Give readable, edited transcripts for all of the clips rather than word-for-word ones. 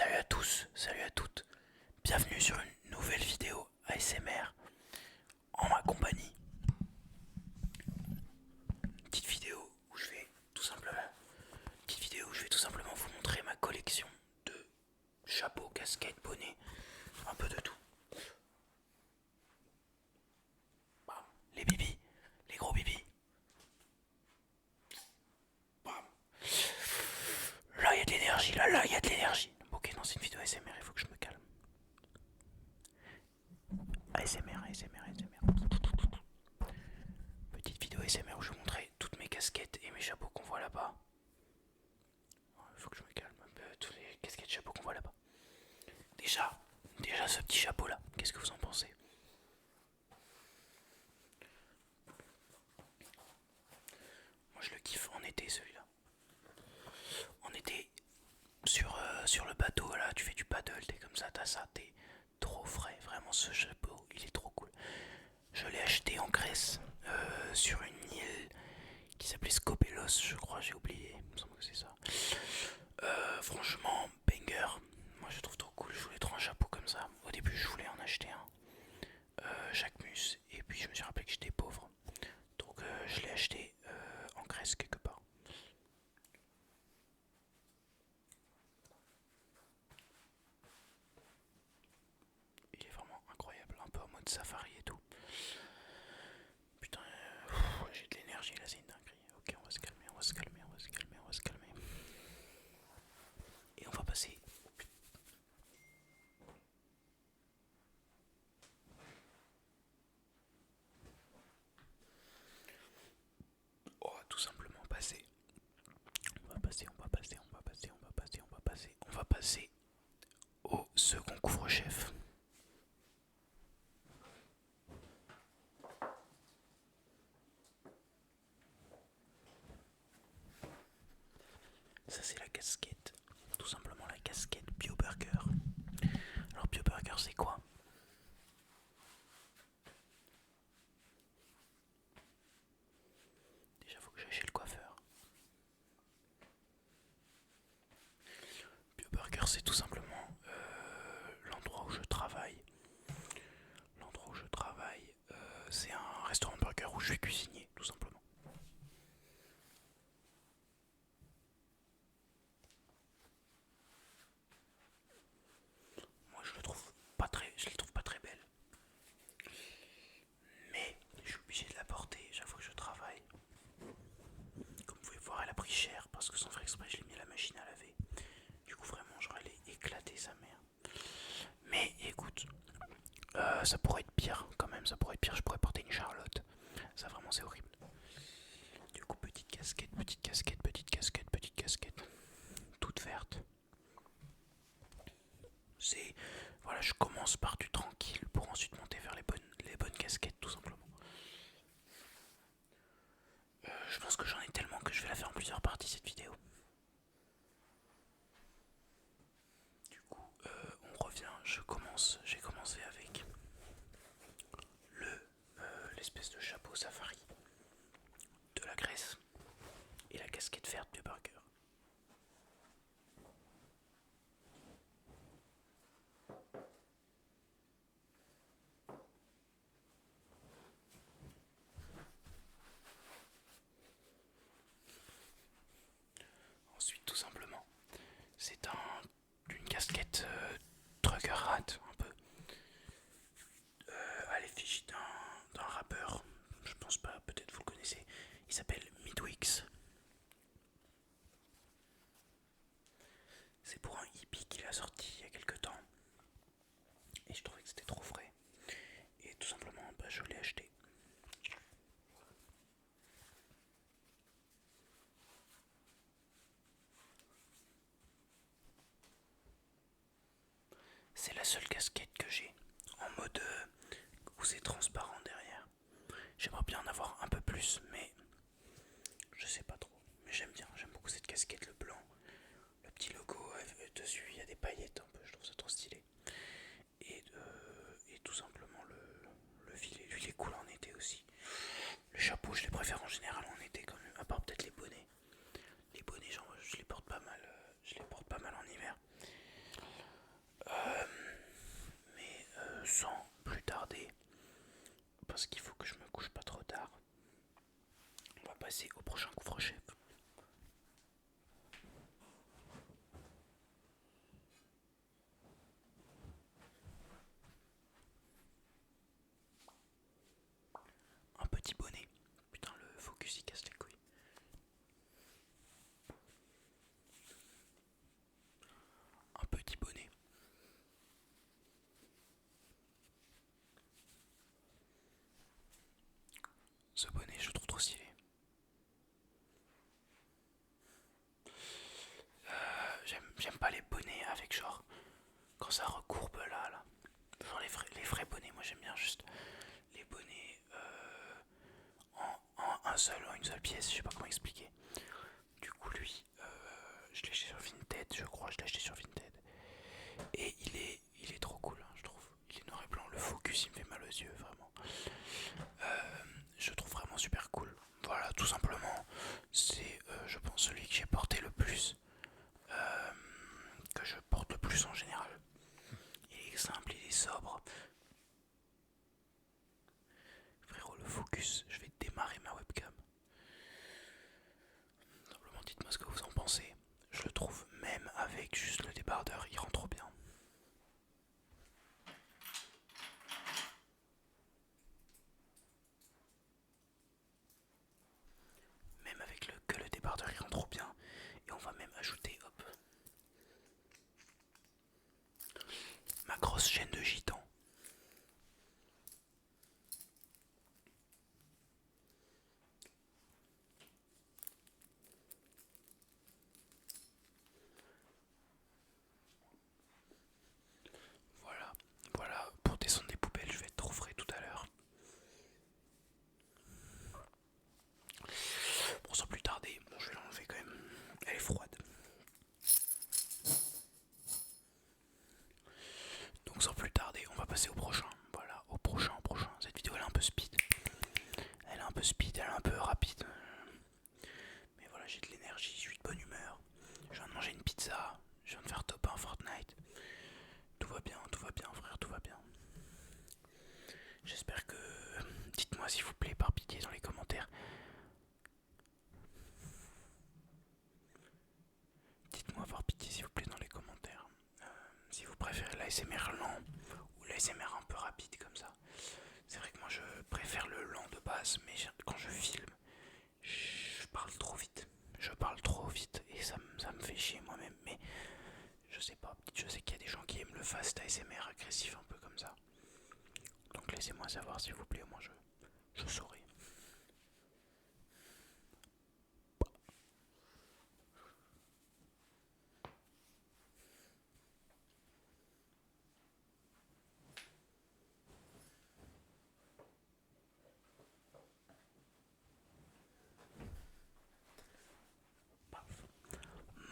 Salut à tous, salut à toutes. Bienvenue sur une nouvelle vidéo ASMR en ma compagnie. Petite vidéo où je vais tout simplement, vous montrer ma collection de chapeaux, casquettes, bonnets, un peu de tout. Bam. Les bibis, les gros bibis. Bam. Là il y a de l'énergie, là il y a de l'énergie. Ok, non, c'est une vidéo ASMR, il faut que je me calme. ASMR, ASMR, ASMR. Petite vidéo ASMR où je vais montrer toutes mes casquettes et mes chapeaux qu'on voit là-bas. Il faut que je me calme un peu, tous les casquettes et chapeaux qu'on voit là-bas. Déjà ce petit chapeau là, qu'est-ce que vous en pensez? Moi je le kiffe en été celui-là. En été, sur le bateau là, tu fais du paddle, t'es comme ça, t'as ça, t'es trop frais. Vraiment ce chapeau, il est trop cool. Je l'ai acheté en Grèce, sur une île qui s'appelait Skopelos, je crois, j'ai oublié, il me semble que c'est ça. Franchement, banger. Moi je trouve trop cool, je voulais trop un chapeau comme ça. Au début je voulais en acheter un, Jacquemus, et puis je me suis rappelé que j'étais pauvre. Donc je l'ai acheté en Grèce quelque part. Il est vraiment incroyable, un peu en mode safari et tout. Putain, j'ai de l'énergie là, c'est une dinguerie. Ok, on va se calmer, on va se calmer, on va se calmer, on va se calmer. Et on va passer. On va tout simplement passer. On va passer, on va passer, on va passer, on va passer, on va passer. On va passer au second couvre-chef. Ça c'est la casquette, tout simplement la casquette BioBurger. Alors BioBurger c'est quoi? Déjà faut que j'aille chez le coiffeur. BioBurger c'est tout simplement l'endroit où je travaille. L'endroit où je travaille, c'est un restaurant de burger où je suis cuisinier tout simplement. Moi je les trouve pas très belles. Mais je suis obligé de la porter chaque fois que je travaille. Comme vous pouvez voir, elle a pris cher parce que sans faire exprès, je l'ai mis à la machine à laver. Du coup, vraiment, j'aurais éclaté sa mère. Mais écoute, ça pourrait être pire quand même, ça pourrait être pire. Je pourrais porter une Charlotte. Ça, vraiment, c'est horrible. Du coup, petite casquette, petite casquette, petite casquette, petite casquette. Toute verte. C'est. Voilà, je commence par du tranquille pour ensuite monter vers les bonnes casquettes, tout simplement. Je pense que j'en ai tellement que je vais la faire en plusieurs parties cette vidéo. Du coup, on revient. J'ai commencé avec l'espèce de chapeau safari de la Grèce et la casquette verte du burger. Ensuite, tout simplement, c'est une casquette trucker rat, un peu, à l'effigie d'un rappeur. Je pense pas, peut-être vous le connaissez. Il s'appelle Midwix. C'est pour un hippie qu'il a sorti il y a quelques temps. Et je trouvais que c'était trop frais. Et tout simplement, je l'ai acheté. C'est la seule casquette que j'ai en mode où c'est transparent derrière. J'aimerais bien en avoir un peu plus, mais je sais pas trop. Mais j'aime bien, j'aime beaucoup cette casquette, le blanc. Le petit logo dessus, il y a des paillettes un peu, je trouve ça trop stylé. Et tout simplement le filet, lui il est cool en été aussi. Le chapeau, je les préfère en général en été quand même, à part peut-être les bonnets. Les bonnets, genre, je les porte pas mal en hiver. passer au prochain couvre-chef. Un petit bonnet. Putain, le focus il casse les couilles. Un petit bonnet. Ce bonnet, je le trouve trop stylé. J'aime pas les bonnets avec genre quand ça recourbe là. Genre les vrais bonnets, moi j'aime bien juste les bonnets en une seule pièce, je sais pas comment expliquer. Du coup lui, je l'ai acheté sur Vinted, je crois, je l'ai acheté sur Vinted. Et il est trop cool, hein, je trouve. Il est noir et blanc, le focus il me fait mal aux yeux, vraiment. Je trouve vraiment super cool. Voilà, tout simplement, c'est je pense celui que j'ai porté le plus, que je porte le plus en général. Il est simple, il est sobre. Frérot, le focus, je vais démarrer ma webcam. Simplement dites-moi ce que vous en pensez. Je le trouve même avec juste le débardeur, il rend trop bien. Même avec que le débardeur il rend trop bien. Et on va même ajouter, hop, ma grosse chaîne de gitan. Voilà, voilà, pour descendre des poubelles, je vais être trop frais tout à l'heure. Bon, sans plus tarder, bon, je vais l'enlever quand même. Elle est froide. Donc sans plus tarder, on va passer au prochain. Voilà, au prochain. Cette vidéo elle est un peu speed. Elle est un peu speed, elle est un peu rapide. Mais voilà, j'ai de l'énergie, je suis de bonne humeur. Je viens de manger une pizza, je viens de faire top 1 Fortnite. Tout va bien frère, tout va bien. J'espère que... Dites-moi s'il vous plaît par pitié dans les commentaires. Dites-moi par pitié s'il vous plaît dans les commentaires. Si vous préférez l'ASMR lent ou l'ASMR un peu rapide comme ça. C'est vrai que moi je préfère le lent de base, mais quand je filme, je parle trop vite. Je parle trop vite et ça me fait chier moi-même. Mais je sais pas, je sais qu'il y a des gens qui aiment le fast ASMR agressif un peu comme ça. Donc laissez-moi savoir s'il vous plaît, moi je saurai.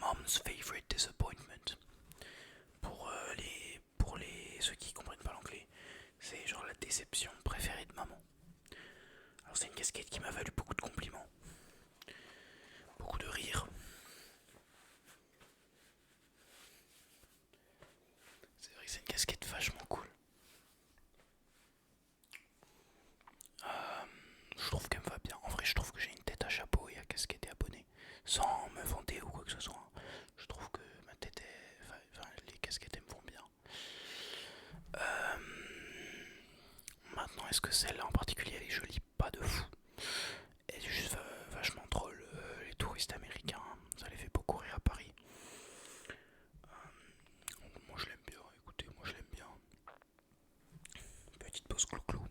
Mom's favorite disappointment. Pour ceux qui comprennent pas l'anglais, c'est genre la déception préférée de maman. Alors c'est une casquette qui m'a valu beaucoup de compliments, beaucoup de rires. C'est vrai que c'est une casquette vachement cool. Je trouve qu'elle me va bien. En vrai, je trouve que j'ai une tête à chapeau et à casquette et à bonnet. Sans me vanter ou quoi que ce soit. Je trouve que ma tête est... Enfin, les casquettes elles me vont bien. Maintenant, est-ce que celle-là en particulier elle est jolie? Pas de fou. Elle est juste vachement drôle. Les touristes américains, ça les fait beaucoup rire à Paris. Moi je l'aime bien, écoutez, moi je l'aime bien. Petite pause clou-clou.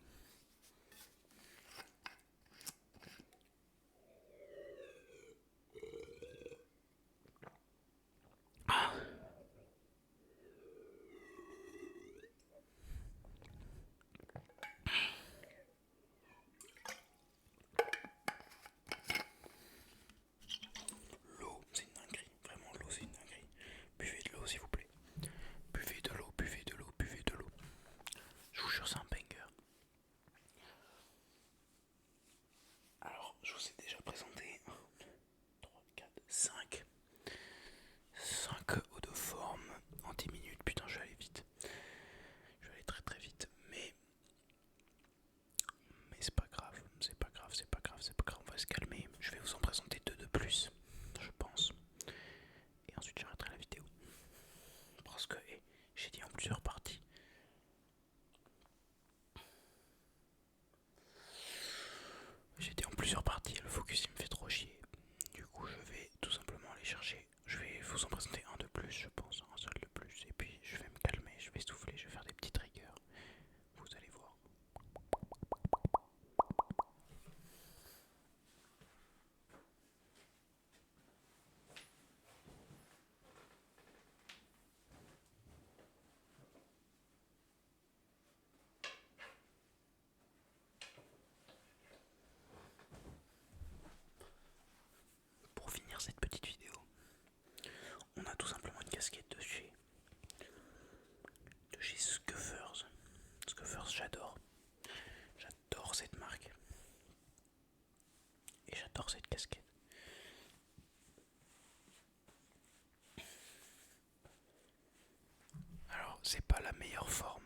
Alors, c'est pas la meilleure forme.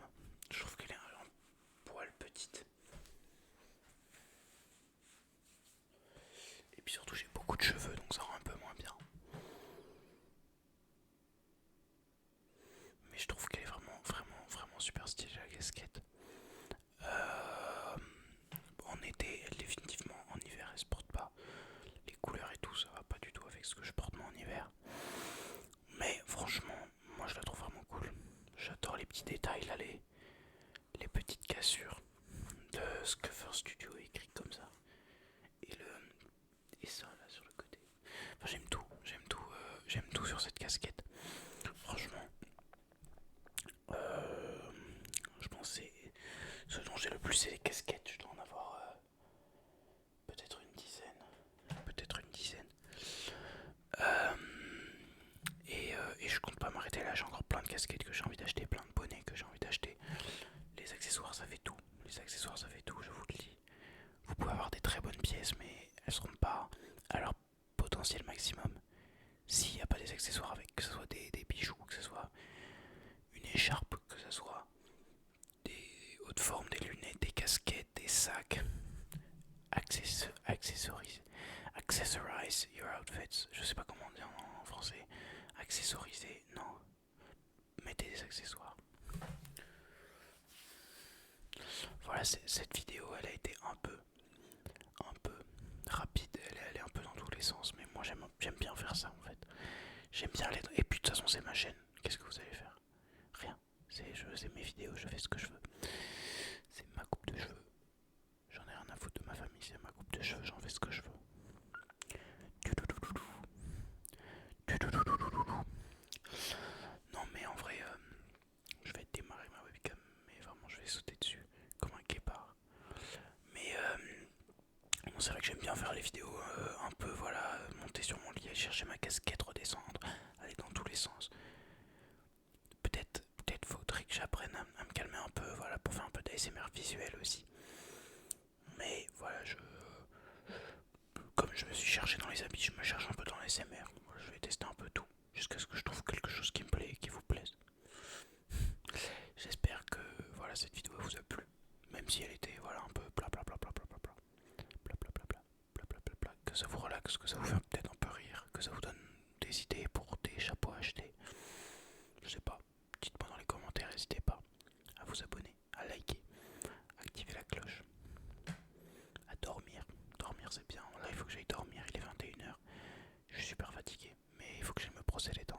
Je trouve qu'elle est un poil petite. Et puis surtout, j'ai beaucoup de cheveux, donc ça rend un peu moins bien. Mais je trouve qu'elle est vraiment super stylée la casquette. En été, elle définitivement. En hiver, elle se porte pas. Les couleurs et tout, ça va pas du tout avec ce que je porte moi en hiver. Mais franchement, moi je la trouve vraiment cool. J'adore les petits détails là, les petites cassures de ce que First Studio écrit comme ça. Et ça là sur le côté. Enfin, j'aime tout sur cette casquette. Franchement, je pense que c'est ce dont j'ai le plus, c'est les casquettes. Je dois en avoir peut-être une dizaine. Peut-être une dizaine. Euh, et je compte pas m'arrêter là, j'ai encore plein de casquettes que j'ai envie d'acheter, plein de bonnets que j'ai envie d'acheter. Les accessoires ça fait tout. Les accessoires ça fait tout, je vous le dis. Vous pouvez avoir des très bonnes pièces, mais elles seront pas à leur potentiel maximum s'il n'y a pas des accessoires avec, que ce soit des bijoux, que ce soit une écharpe, que ce soit des hautes formes, des lunettes, des casquettes, des sacs. Accessorize your outfits. Je sais pas comment on dit en français. Accessoriser, non. Mettez des accessoires. Voilà, cette vidéo, elle a été un peu rapide. Elle est un peu dans tous les sens, mais moi j'aime bien faire ça en fait. J'aime bien les. Et puis de toute façon, c'est ma chaîne. Qu'est-ce que vous allez faire? Rien. C'est mes vidéos, je fais ce que je veux. C'est ma coupe de cheveux. J'en ai rien à foutre de ma famille, c'est ma coupe de cheveux, j'en fais ce que je veux. Non mais en vrai, je vais démarrer ma webcam, mais vraiment je vais sauter dessus comme un guépard. Mais bon, c'est vrai que j'aime bien faire les vidéos un peu, voilà, monter sur mon lit, aller chercher ma casquette, redescendre, aller dans tous les sens. Peut-être faudrait que j'apprenne à me calmer un peu, voilà, pour faire un peu d'ASMR visuel aussi. Mais voilà, comme je me suis cherché dans les habits, je me cherche un peu dans l'ASMR. Voilà, je vais tester un peu tout, jusqu'à ce que je trouve quelque chose qui me plaît et qui vous plaise. J'espère que voilà, cette vidéo vous a plu, même si elle était voilà, un peu bla bla bla bla bla bla bla bla bla bla bla bla bla bla, que ça vous relaxe, que ça vous fait peut-être un peu rire, que ça vous donne des idées pour des chapeaux à acheter. Je sais pas, dites-moi dans les commentaires, n'hésitez pas à vous abonner, à liker, à activer la cloche, à dormir. Dormir c'est bien, là il faut que j'aille dormir, il est 21h, je suis super fatigué, mais il faut que j'aille me brosser les dents.